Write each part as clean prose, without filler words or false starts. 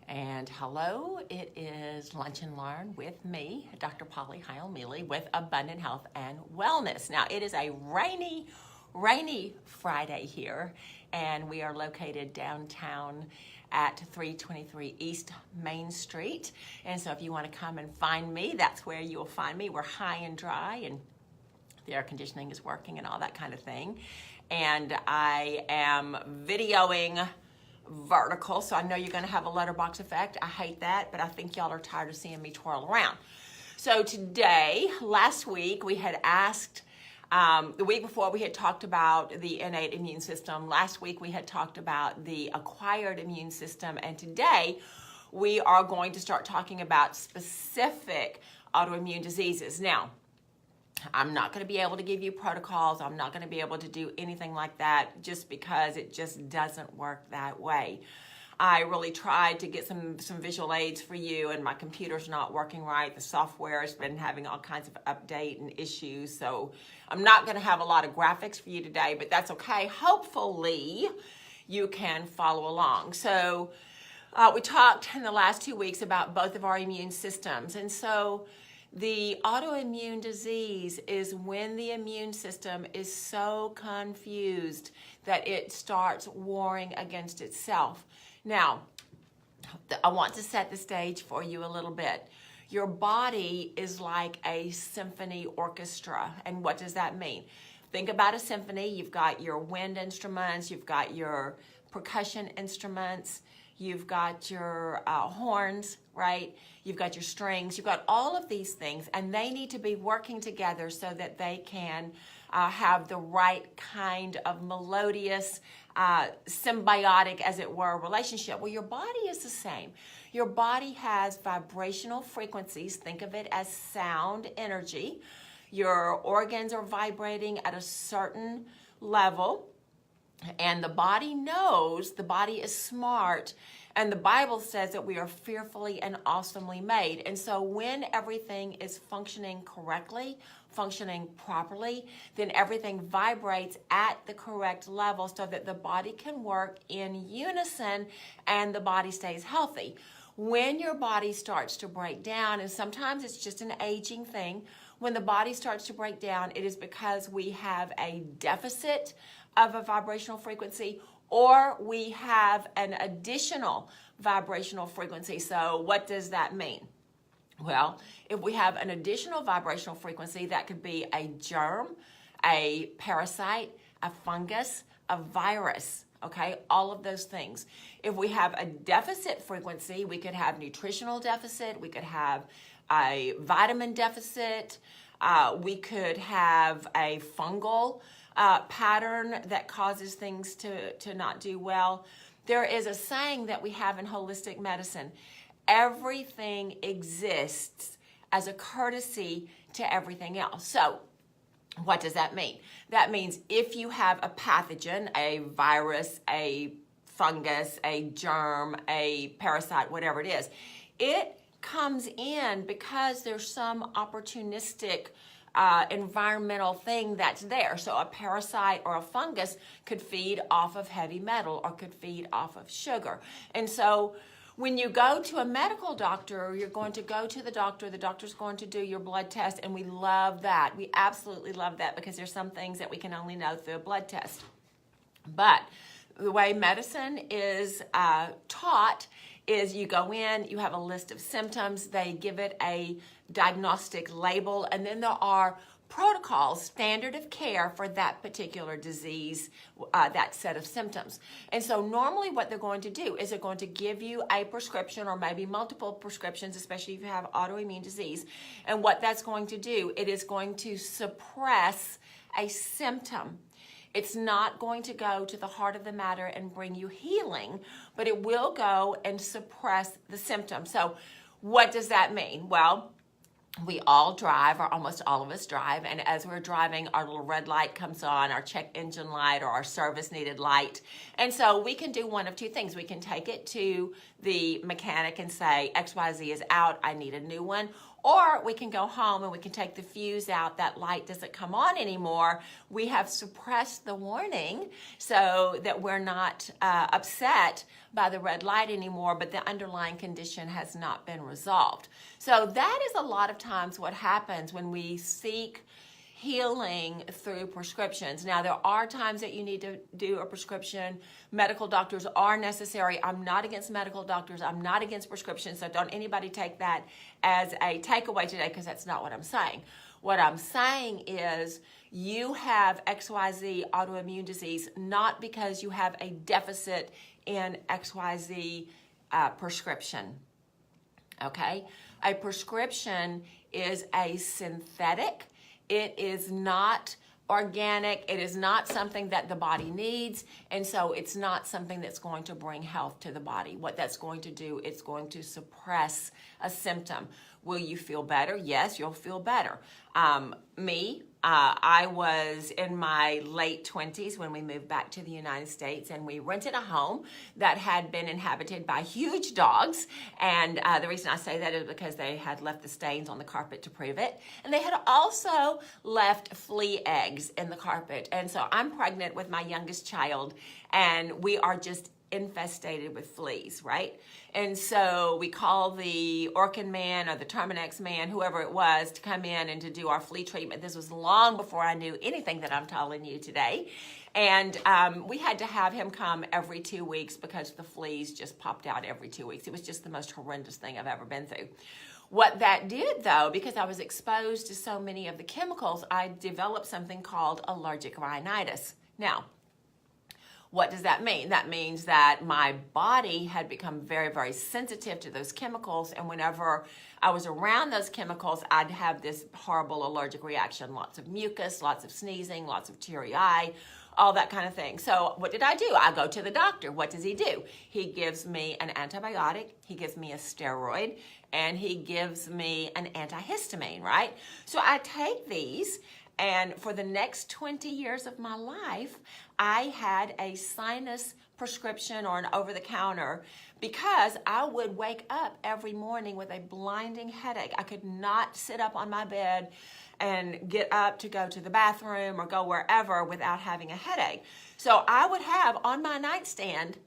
And hello, it is Lunch and Learn with me, Dr. Polly Heil-Mealey with Abundant Health and Wellness. Now, it is a rainy Friday here, and we are located downtown at 323 East Main Street. And so if you want to come and find me, that's where you'll find me. We're high and dry, and the air conditioning is working and all that kind of thing. And I am videoing vertical, so I know you're going to have a letterbox effect. I hate that, but I think y'all are tired of seeing me twirl around. So today, last week, we had asked, the week before we had talked about the innate immune system. Last week we had talked about the acquired immune system, and today we are going to start talking about specific autoimmune diseases. Now, I'm not going to be able to give you protocols. I'm not going to be able to do anything like that just because it just doesn't work that way. I really tried to get some visual aids for you, and my computer's not working right. The software has been having all kinds of update and issues, so I'm not going to have a lot of graphics for you today, but that's okay. Hopefully, you can follow along. So we talked in the last 2 weeks about both of our immune systems, and so the autoimmune disease is when the immune system is so confused that it starts warring against itself. Now, I want to set the stage for you a little bit. Your body is like a symphony orchestra. And what does that mean? Think about a symphony. You've got your wind instruments, you've got your percussion instruments, you've got your horns, right? You've got your strings, you've got all of these things, and they need to be working together so that they can have the right kind of melodious, symbiotic, as it were, relationship. Well, your body is the same. Your body has vibrational frequencies. Think of it as sound energy. Your organs are vibrating at a certain level, and the body knows, the body is smart, and the Bible says that we are fearfully and awesomely made. And so when everything is functioning correctly, functioning properly, then everything vibrates at the correct level so that the body can work in unison and the body stays healthy. When your body starts to break down, and sometimes it's just an aging thing, when the body starts to break down, it is because we have a deficit of a vibrational frequency, or we have an additional vibrational frequency. So what does that mean? Well, if we have an additional vibrational frequency, that could be a germ, a parasite, a fungus, a virus, okay? All of those things. If we have a deficit frequency, we could have nutritional deficit, we could have a vitamin deficit, we could have a fungal pattern that causes things to not do well. There is a saying that we have in holistic medicine: everything exists as a courtesy to everything else. So what does that mean? That means if you have a pathogen, a virus, a fungus, a germ, a parasite, whatever it is, it comes in because there's some opportunistic environmental thing that's there. So a parasite or a fungus could feed off of heavy metal or could feed off of sugar. And so when you go to a medical doctor, you're going to go to the doctor's going to do your blood test, and we love that. We absolutely love that because there's some things that we can only know through a blood test. But the way medicine is taught is you go in, you have a list of symptoms, they give it a diagnostic label, and then there are protocols, standard of care for that particular disease, that set of symptoms. And so normally what they're going to do is they're going to give you a prescription or maybe multiple prescriptions, especially if you have autoimmune disease. And what that's going to do, it is going to suppress a symptom. It's not going to go to the heart of the matter and bring you healing, but it will go and suppress the symptom. So what does that mean? Well, we all drive, or almost all of us drive, and as we're driving, our little red light comes on, our check engine light or our service needed light. And so we can do one of two things. We can take it to the mechanic and say, XYZ is out, I need a new one. or we can go home and we can take the fuse out. That light doesn't come on anymore. We have suppressed the warning so that we're not upset by the red light anymore, but the underlying condition has not been resolved. So that is a lot of times what happens when we seek healing through prescriptions. Now, there are times that you need to do a prescription. Medical doctors are necessary. I'm not against medical doctors. I'm not against prescriptions, so don't anybody take that as a takeaway today, because that's not what I'm saying. What I'm saying is you have XYZ autoimmune disease not because you have a deficit in XYZ prescription, okay? A prescription is a synthetic. It is not organic. It is not something that the body needs, and so it's not something that's going to bring health to the body. What that's going to do, it's going to suppress a symptom. Will you feel better? Yes, you'll feel better. I was in my late 20s when we moved back to the United States, and we rented a home that had been inhabited by huge dogs. And the reason I say that is because they had left the stains on the carpet to prove it. And they had also left flea eggs in the carpet. And so I'm pregnant with my youngest child, and we are just infested with fleas, right? And so we called the Orkin man or the Terminex man, whoever it was, to come in and to do our flea treatment. This was long before I knew anything that I'm telling you today. And we had to have him come every 2 weeks because the fleas just popped out every 2 weeks. It was just the most horrendous thing I've ever been through. What that did, though, because I was exposed to so many of the chemicals, I developed something called allergic rhinitis. Now, what does that mean? That means that my body had become very, very sensitive to those chemicals, and whenever I was around those chemicals, I'd have this horrible allergic reaction, lots of mucus, lots of sneezing, lots of teary eye, all that kind of thing. So what did I do? I go to the doctor. What does he do? He gives me an antibiotic, he gives me a steroid, and he gives me an antihistamine, right? So I take these, and for the next 20 years of my life, I had a sinus prescription or an over-the-counter because I would wake up every morning with a blinding headache. I could not sit up on my bed and get up to go to the bathroom or go wherever without having a headache. So I would have on my nightstand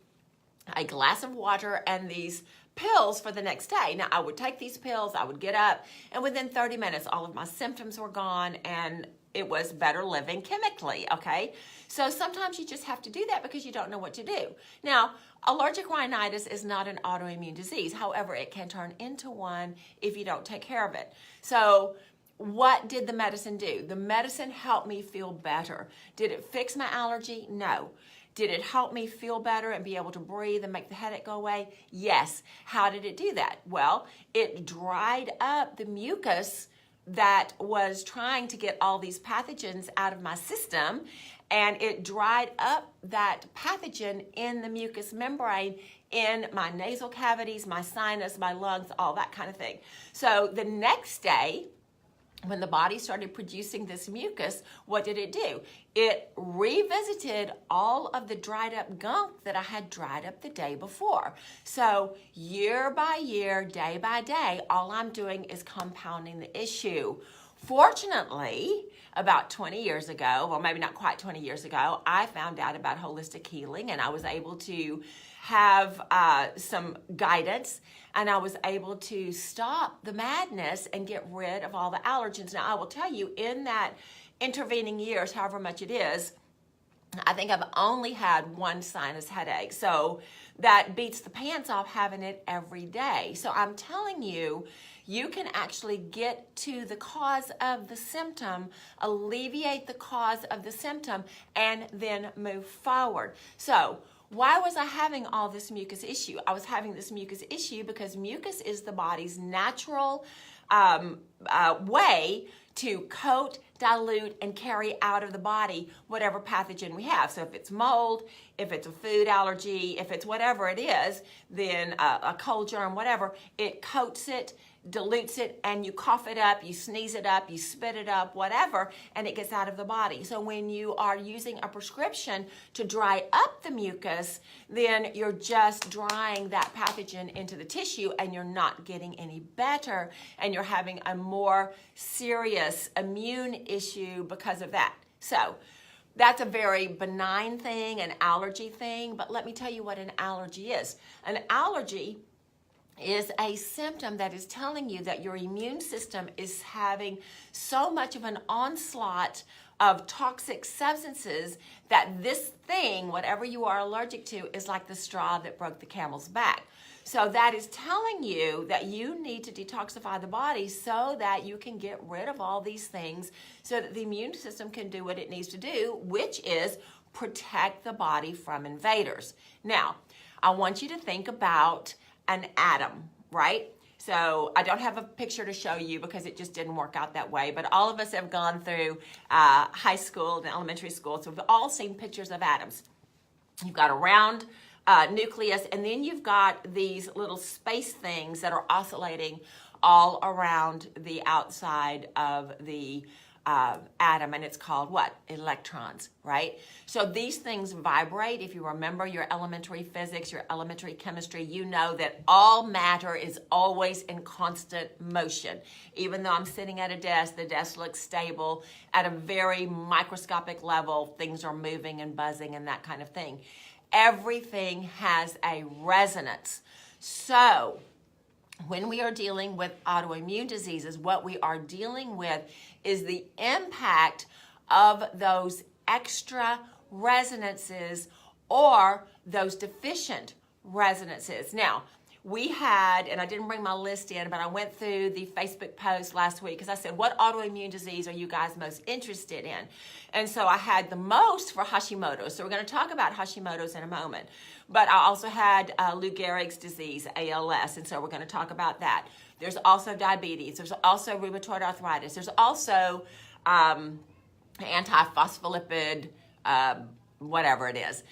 a glass of water and these pills for the next day. Now, I would take these pills, I would get up, and within 30 minutes, all of my symptoms were gone, and it was better living chemically, okay? So sometimes you just have to do that because you don't know what to do. Now, allergic rhinitis is not an autoimmune disease. However, it can turn into one if you don't take care of it. So what did the medicine do? The medicine helped me feel better. Did it fix my allergy? No. Did it help me feel better and be able to breathe and make the headache go away? Yes. How did it do that? Well, it dried up the mucus that was trying to get all these pathogens out of my system, and it dried up that pathogen in the mucous membrane in my nasal cavities, my sinus, my lungs, all that kind of thing. So the next day, when the body started producing this mucus, what did it do? It revisited all of the dried up gunk that I had dried up the day before. So year by year, day by day, all I'm doing is compounding the issue. Fortunately, about 20 years ago, well, maybe not quite 20 years ago, I found out about holistic healing, and I was able to have some guidance, and I was able to stop the madness and get rid of all the allergens. Now, I will tell you, in that intervening years, however much it is, I think I've only had one sinus headache. So that beats the pants off having it every day. So I'm telling you, you can actually get to the cause of the symptom, alleviate the cause of the symptom, and then move forward. So why was I having all this mucus issue? I was having this mucus issue because mucus is the body's natural way to coat, dilute, and carry out of the body whatever pathogen we have. So if it's mold, if it's a food allergy, if it's whatever it is, then a cold germ, whatever, it coats it, dilutes it, and you cough it up, you sneeze it up, you spit it up, whatever, and it gets out of the body. So when you are using a prescription to dry up the mucus, then you're just drying that pathogen into the tissue, and you're not getting any better, and you're having a more serious immune issue because of that. So that's a very benign thing, an allergy thing, but let me tell you what an allergy is. An allergy is a symptom that is telling you that your immune system is having so much of an onslaught of toxic substances that this thing, whatever you are allergic to, is like the straw that broke the camel's back. So that is telling you that you need to detoxify the body so that you can get rid of all these things so that the immune system can do what it needs to do, which is protect the body from invaders. Now, I want you to think about an atom, right? So I don't have a picture to show you because it just didn't work out that way, but all of us have gone through high school and elementary school, so we've all seen pictures of atoms. You've got a round nucleus, and then you've got these little space things that are oscillating all around the outside of the atom, and it's called what? Electrons, right? So these things vibrate. If you remember your elementary physics, your elementary chemistry, you know that all matter is always in constant motion. Even though I'm sitting at a desk, the desk looks stable. At a very microscopic level, things are moving and buzzing and that kind of thing. Everything has a resonance. So when we are dealing with autoimmune diseases, what we are dealing with is the impact of those extra resonances or those deficient resonances. Now, we had, and I didn't bring my list in, but I went through the Facebook post last week because I said, what autoimmune disease are you guys most interested in? And so I had the most for Hashimoto. So we're going to talk about Hashimoto's in a moment. But I also had Lou Gehrig's disease, ALS, and so we're going to talk about that. There's also diabetes. There's also rheumatoid arthritis. There's also antiphospholipid, whatever it is.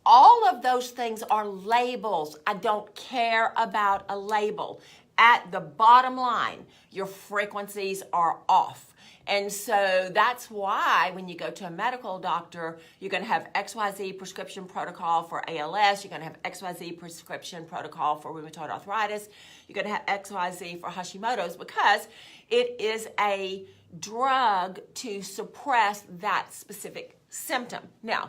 All of those things are labels. I don't care about a label. At the bottom line, your frequencies are off. And so that's why when you go to a medical doctor, you're going to have XYZ prescription protocol for ALS. You're going to have XYZ prescription protocol for rheumatoid arthritis. You're going to have XYZ for Hashimoto's because it is a drug to suppress that specific symptom. Now,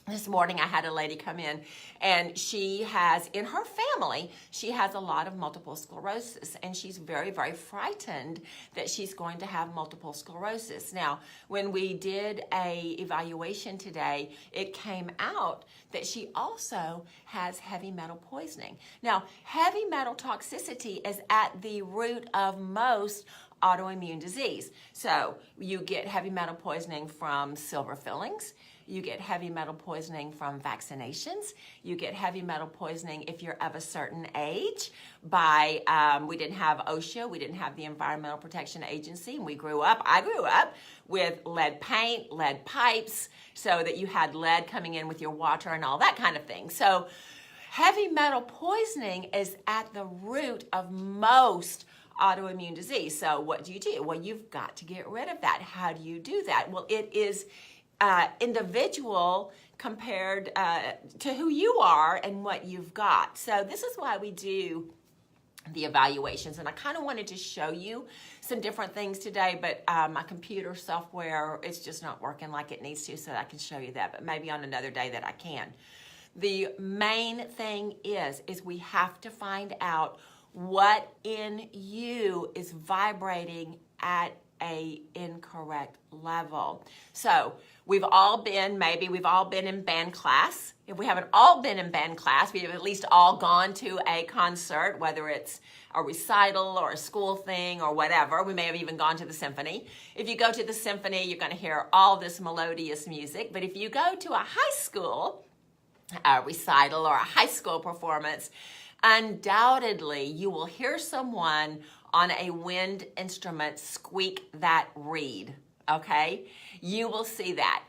this morning I had a lady come in and she has, in her family, she has a lot of multiple sclerosis and she's very, very frightened that she's going to have multiple sclerosis. Now, when we did a evaluation today, it came out that she also has heavy metal poisoning. Now, heavy metal toxicity is at the root of most autoimmune disease. So you get heavy metal poisoning from silver fillings. You get heavy metal poisoning from vaccinations. You get heavy metal poisoning if you're of a certain age by, we didn't have OSHA, we didn't have the Environmental Protection Agency, and I grew up with lead paint, lead pipes, so that you had lead coming in with your water and all that kind of thing. So heavy metal poisoning is at the root of most autoimmune disease. So what do? Well, you've got to get rid of that. How do you do that? Well, it is individual compared to who you are and what you've got. So this is why we do the evaluations, and I kind of wanted to show you some different things today, but my computer software, it's just not working like it needs to, so I can show you that, but maybe on another day that I can. The main thing is we have to find out what in you is vibrating at a incorrect level. So we've all been in band class. If we haven't all been in band class, we've at least all gone to a concert, whether it's a recital or a school thing or whatever. We may have even gone to the symphony. If you go to the symphony, you're going to hear all this melodious music. But if you go to a high school recital or a high school performance, undoubtedly you will hear someone on a wind instrument squeak that reed, okay? You will see that.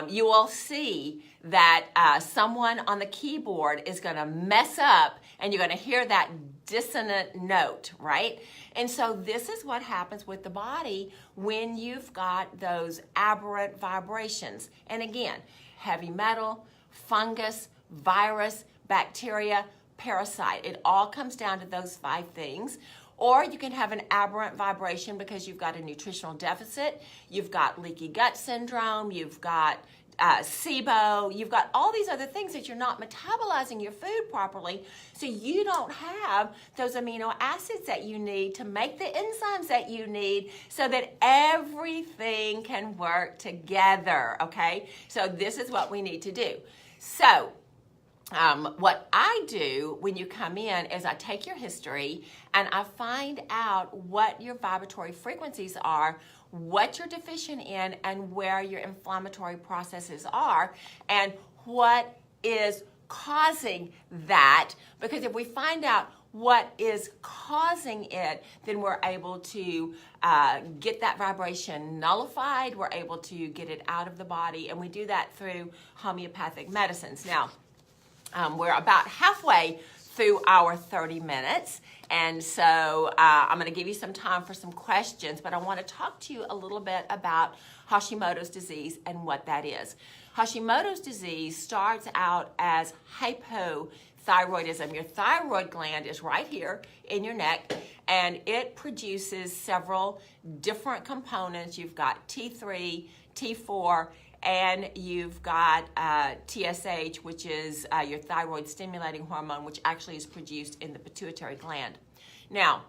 you will see that someone on the keyboard is going to mess up and you're going to hear that dissonant note, right? And so this is what happens with the body when you've got those aberrant vibrations. And again, heavy metal, fungus, virus, bacteria, parasite. It all comes down to those 5 things. Or you can have an aberrant vibration because you've got a nutritional deficit, you've got leaky gut syndrome, you've got SIBO, you've got all these other things that you're not metabolizing your food properly, so you don't have those amino acids that you need to make the enzymes that you need so that everything can work together, okay? So this is what we need to do. So what I do when you come in is I take your history and I find out what your vibratory frequencies are, what you're deficient in, and where your inflammatory processes are, and what is causing that. Because if we find out what is causing it, then we're able to get that vibration nullified, we're able to get it out of the body, and we do that through homeopathic medicines. Now, we're about halfway through our 30 minutes, and so I'm going to give you some time for some questions, but I want to talk to you a little bit about Hashimoto's disease and what that is. Hashimoto's disease starts out as hypothyroidism. Your thyroid gland is right here in your neck, and it produces several different components. You've got T3, T4, and you've got TSH, which is your thyroid stimulating hormone, which actually is produced in the pituitary gland. Now,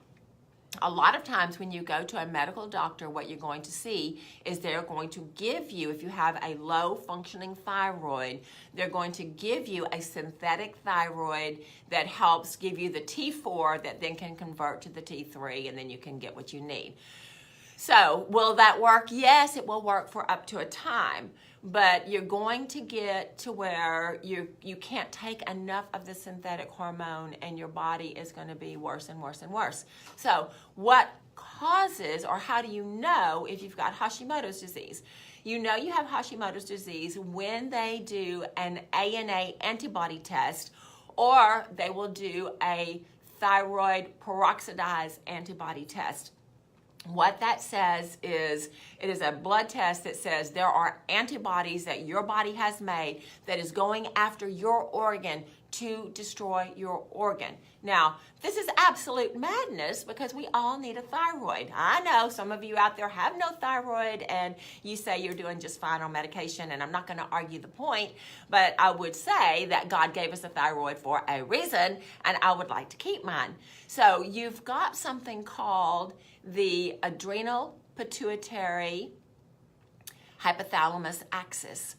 a lot of times when you go to a medical doctor, what you're going to see is they're going to give you, if you have a low functioning thyroid, they're going to give you a synthetic thyroid that helps give you the T4 that then can convert to the T3, and then you can get what you need. So will that work? Yes, it will work for up to a time, but you're going to get to where you can't take enough of the synthetic hormone, and your body is going to be worse and worse and worse. So what causes, or how do you know if you've got Hashimoto's disease? You know you have Hashimoto's disease when they do an ANA antibody test, or they will do a thyroid peroxidase antibody test. What that says is it is a blood test that says there are antibodies that your body has made that is going after your organ to destroy your organ. Now, this is absolute madness because we all need a thyroid. I know some of you out there have no thyroid and you say you're doing just fine on medication, and I'm not going to argue the point, but I would say that God gave us a thyroid for a reason, and I would like to keep mine. So you've got something called the adrenal pituitary hypothalamus axis.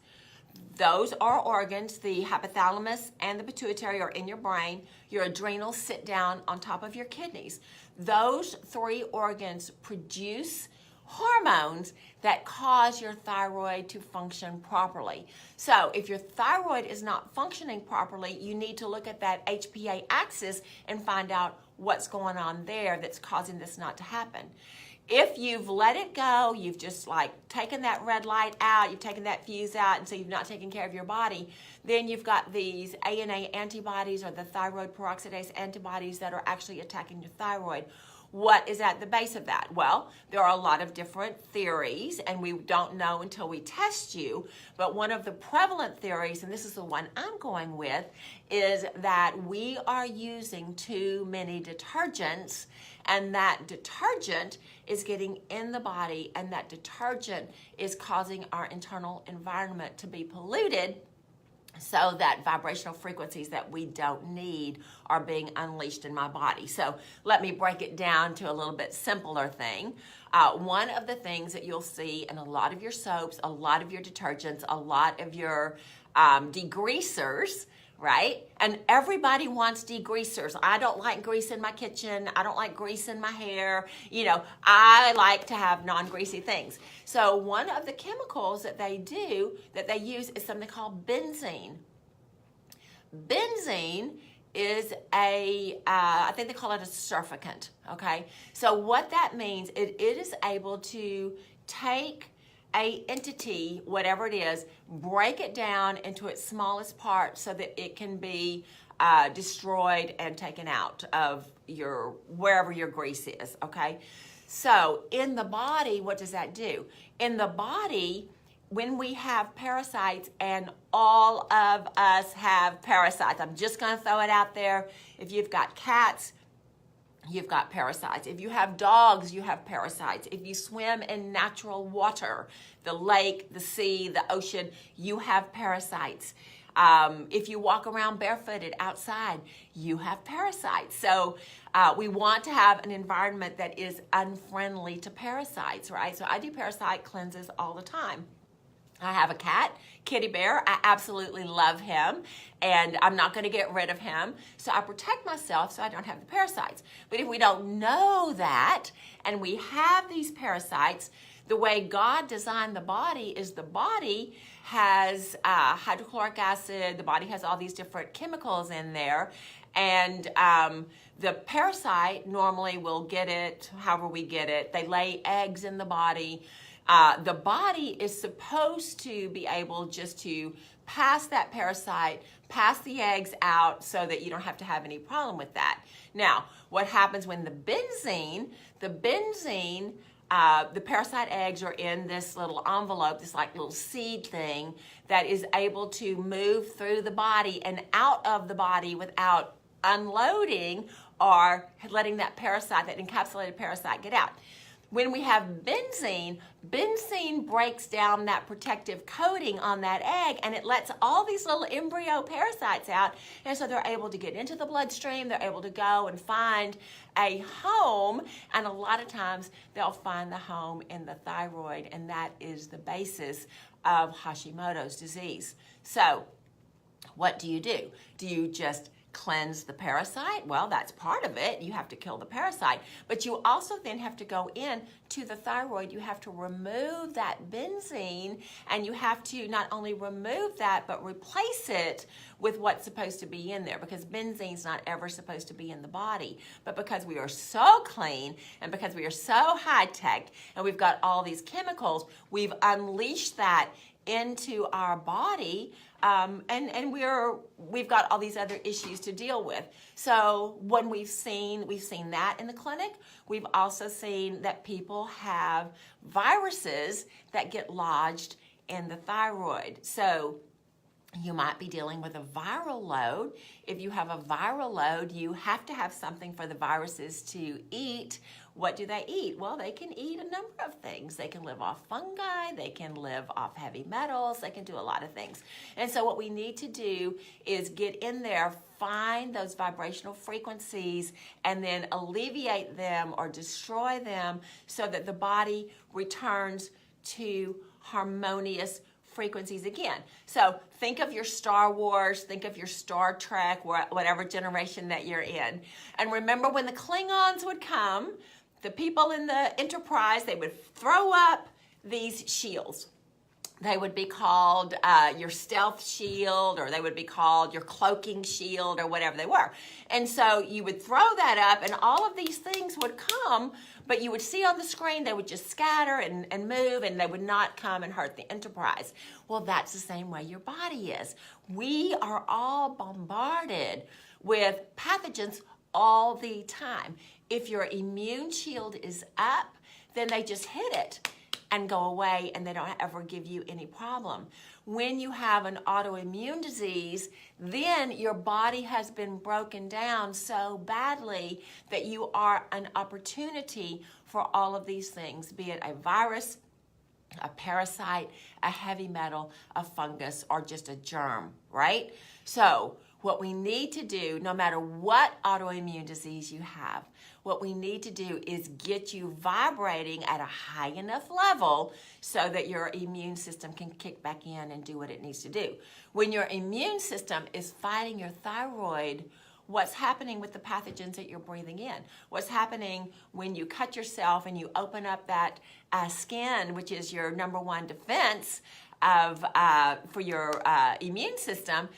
Those are organs. The hypothalamus and the pituitary are in your brain. Your adrenals sit down on top of your kidneys. Those 3 organs produce hormones that cause your thyroid to function properly. So if your thyroid is not functioning properly, you need to look at that HPA axis and find out what's going on there that's causing this not to happen. If you've let it go, you've just like taken that red light out, you've taken that fuse out, and so you've not taken care of your body, then you've got these ANA antibodies or the thyroid peroxidase antibodies that are actually attacking your thyroid. What is at the base of that? Well, there are a lot of different theories, and we don't know until we test you, but one of the prevalent theories, and this is the one I'm going with, is that we are using too many detergents, and that detergent is getting in the body, and that detergent is causing our internal environment to be polluted, so that vibrational frequencies that we don't need are being unleashed in my body. So let me break it down to a little bit simpler thing. One of the things that you'll see in a lot of your soaps, a lot of your detergents, a lot of your degreasers, right? And everybody wants degreasers. I don't like grease in my kitchen. I don't like grease in my hair. You know, I like to have non-greasy things. So one of the chemicals that they use is something called benzene. Benzene is I think they call it a surfactant, okay? So what that means, it is able to take a entity, whatever it is, break it down into its smallest part so that it can be destroyed and taken out of wherever your grease is, okay? So in the body, what does that do? In the body, when we have parasites, and all of us have parasites, I'm just going to throw it out there. If you've got cats, you've got parasites. If you have dogs, you have parasites. If you swim in natural water, the lake, the sea, the ocean, you have parasites. If you walk around barefooted outside, you have parasites. So we want to have an environment that is unfriendly to parasites, right? So I do parasite cleanses all the time. I have a cat, Kitty Bear. I absolutely love him, and I'm not going to get rid of him. So I protect myself so I don't have the parasites. But if we don't know that, and we have these parasites, the way God designed the body is the body has hydrochloric acid, the body has all these different chemicals in there, and the parasite normally will get it however we get it. They lay eggs in the body. The body is supposed to be able just to pass that parasite, pass the eggs out so that you don't have to have any problem with that. Now, what happens when the parasite eggs are in this little envelope, this like little seed thing that is able to move through the body and out of the body without unloading or letting that parasite, that encapsulated parasite, get out. When we have benzene breaks down that protective coating on that egg, and it lets all these little embryo parasites out, and so they're able to get into the bloodstream, they're able to go and find a home, and a lot of times they'll find the home in the thyroid, and that is the basis of Hashimoto's disease. So what do? Do you just cleanse the parasite? Well, that's part of it. You have to kill the parasite. But you also then have to go in to the thyroid. You have to remove that benzene, and you have to not only remove that, but replace it with what's supposed to be in there, because benzene's not ever supposed to be in the body. But because we are so clean, and because we are so high-tech, and we've got all these chemicals, we've unleashed that into our body, and we've got all these other issues to deal with. So when we've seen that in the clinic, we've also seen that people have viruses that get lodged in the thyroid. So you might be dealing with a viral load. If you have a viral load, you have to have something for the viruses to eat. What do they eat? Well, they can eat a number of things. They can live off fungi, they can live off heavy metals, they can do a lot of things. And so what we need to do is get in there, find those vibrational frequencies, and then alleviate them or destroy them so that the body returns to harmonious frequencies again. So think of your Star Wars, think of your Star Trek, whatever generation that you're in. And remember when the Klingons would come, the people in the Enterprise, they would throw up these shields. They would be called your stealth shield, or they would be called your cloaking shield, or whatever they were. And so you would throw that up, and all of these things would come, but you would see on the screen they would just scatter and move, and they would not come and hurt the Enterprise. Well, that's the same way your body is. We are all bombarded with pathogens all the time. If your immune shield is up, then they just hit it and go away, and they don't ever give you any problem. When you have an autoimmune disease, then your body has been broken down so badly that you are an opportunity for all of these things, be it a virus, a parasite, a heavy metal, a fungus, or just a germ, right? So what we need to do, no matter what autoimmune disease you have, what we need to do is get you vibrating at a high enough level so that your immune system can kick back in and do what it needs to do. When your immune system is fighting your thyroid, what's happening with the pathogens that you're breathing in? What's happening when you cut yourself and you open up that skin, which is your number one defense for your immune system?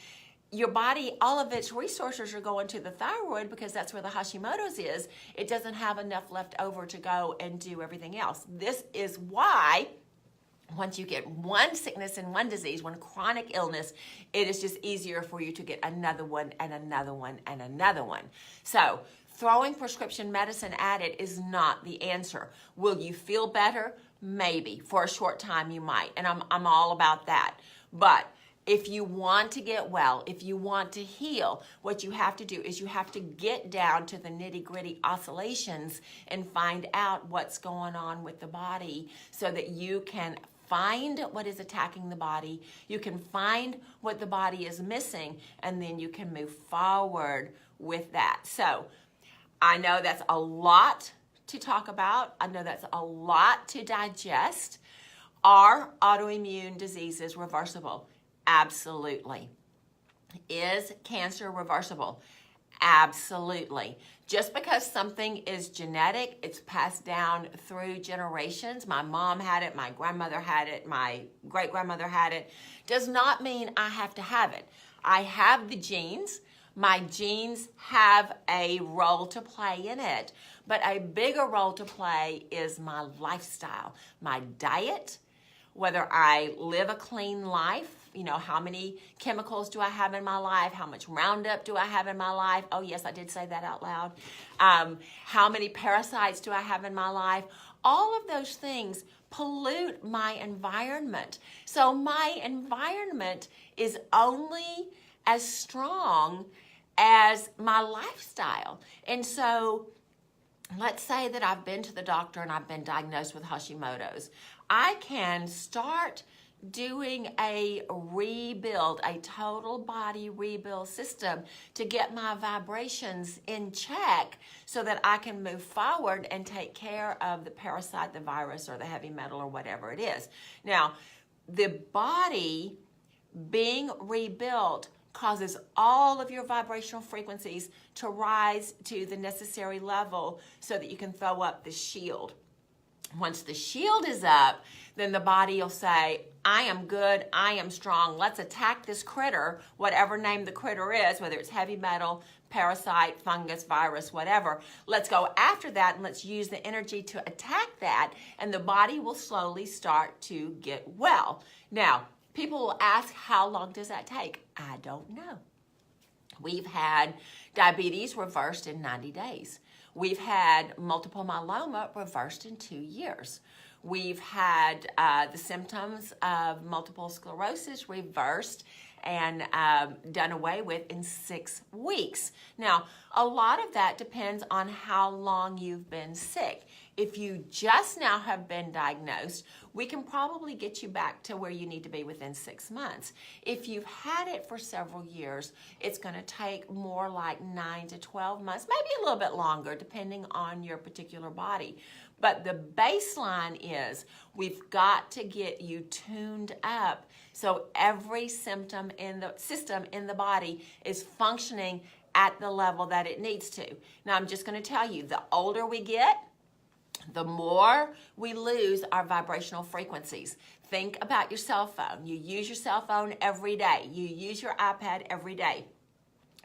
Your body, all of its resources are going to the thyroid because that's where the Hashimoto's is. It doesn't have enough left over to go and do everything else. This is why Once you get one sickness and one disease, one chronic illness, it is just easier for you to get another one and another one and another one. So throwing prescription medicine at it is not the answer. Will you feel better? Maybe. For a short time you might, and I'm all about that. But if you want to get well, if you want to heal, what you have to do is you have to get down to the nitty-gritty oscillations and find out what's going on with the body so that you can find what is attacking the body, you can find what the body is missing, and then you can move forward with that. So I know that's a lot to talk about. I know that's a lot to digest. Are autoimmune diseases reversible? Absolutely. Is cancer reversible? Absolutely. Just because something is genetic, it's passed down through generations. My mom had it, my grandmother had it, my great-grandmother had it, does not mean I have to have it. I have the genes. My genes have a role to play in it, but a bigger role to play is my lifestyle, my diet, whether I live a clean life. You know, how many chemicals do I have in my life? How much Roundup do I have in my life? Oh, yes, I did say that out loud. How many parasites do I have in my life? All of those things pollute my environment. So my environment is only as strong as my lifestyle. And so let's say that I've been to the doctor and I've been diagnosed with Hashimoto's. I can start doing a rebuild, a total body rebuild system to get my vibrations in check so that I can move forward and take care of the parasite, the virus, or the heavy metal, or whatever it is. Now, the body being rebuilt causes all of your vibrational frequencies to rise to the necessary level so that you can throw up the shield. Once the shield is up, then the body will say, I am good, I am strong, let's attack this critter, whatever name the critter is, whether it's heavy metal, parasite, fungus, virus, whatever. Let's go after that and let's use the energy to attack that, and the body will slowly start to get well. Now, people will ask, how long does that take? I don't know. We've had diabetes reversed in 90 days. We've had multiple myeloma reversed in 2 years. We've had the symptoms of multiple sclerosis reversed and done away with in 6 weeks. Now, a lot of that depends on how long you've been sick. If you just now have been diagnosed, we can probably get you back to where you need to be within 6 months. If you've had it for several years, it's going to take more like 9 to 12 months, maybe a little bit longer, depending on your particular body. But the baseline is we've got to get you tuned up so every symptom in the system in the body is functioning at the level that it needs to. Now, I'm just going to tell you, the older we get, the more we lose our vibrational frequencies. Think about your cell phone. You use your cell phone every day. You use your iPad every day.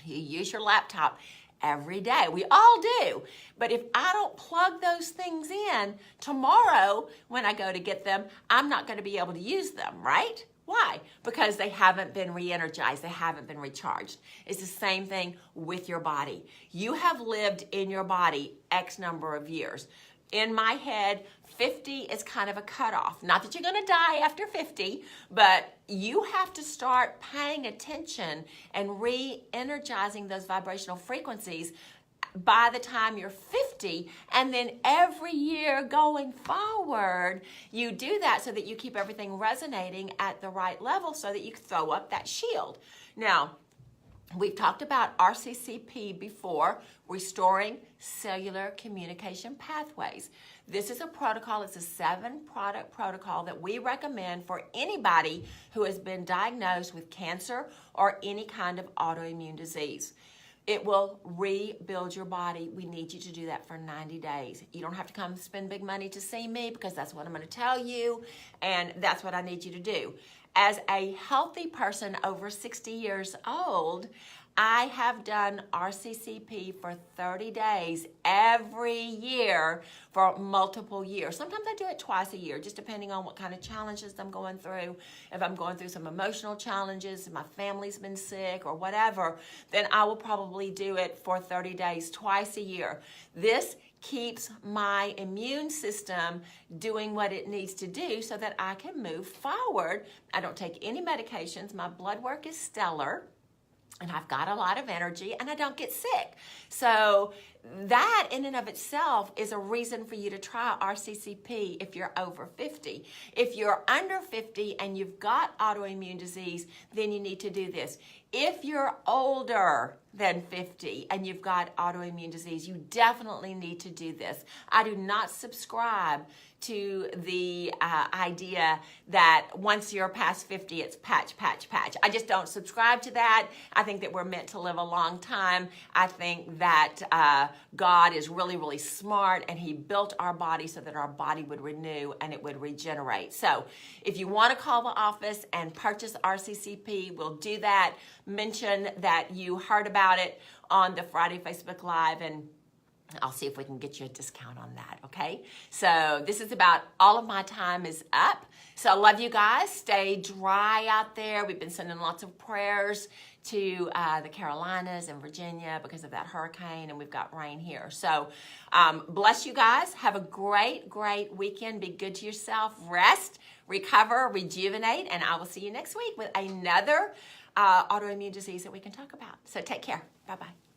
You use your laptop every day. We all do. But if I don't plug those things in, tomorrow when I go to get them, I'm not going to be able to use them, right? Why? Because they haven't been re-energized. They haven't been recharged. It's the same thing with your body. You have lived in your body X number of years. In my head, 50 is kind of a cutoff. Not that you're going to die after 50, but you have to start paying attention and re-energizing those vibrational frequencies by the time you're 50, and then every year going forward, you do that so that you keep everything resonating at the right level so that you throw up that shield. Now, we've talked about RCCP before, restoring cellular communication pathways. This is a protocol, it's a 7-product protocol that we recommend for anybody who has been diagnosed with cancer or any kind of autoimmune disease. It will rebuild your body. We need you to do that for 90 days. You don't have to come spend big money to see me because that's what I'm going to tell you, and that's what I need you to do. As a healthy person over 60 years old, I have done RCCP for 30 days every year for multiple years. Sometimes I do it twice a year, just depending on what kind of challenges I'm going through. If I'm going through some emotional challenges, if my family's been sick or whatever, then I will probably do it for 30 days twice a year. This keeps my immune system doing what it needs to do so that I can move forward. I don't take any medications. My blood work is stellar. And I've got a lot of energy and I don't get sick. So that in and of itself is a reason for you to try RCCP if you're over 50. If you're under 50 and you've got autoimmune disease, then you need to do this. If you're older than 50 and you've got autoimmune disease, you definitely need to do this. I do not subscribe to the idea that once you're past 50, it's patch, patch, patch. I just don't subscribe to that. I think that we're meant to live a long time. I think that God is really, really smart, and he built our body so that our body would renew and it would regenerate. So if you want to call the office and purchase RCCP, we'll do that. Mention that you heard about it on the Friday Facebook Live, and I'll see if we can get you a discount on that, okay? So this is about all of my time is up. So I love you guys. Stay dry out there. We've been sending lots of prayers to the Carolinas and Virginia because of that hurricane, and we've got rain here. So bless you guys. Have a great, great weekend. Be good to yourself. Rest, recover, rejuvenate, and I will see you next week with another autoimmune disease that we can talk about. So take care. Bye-bye.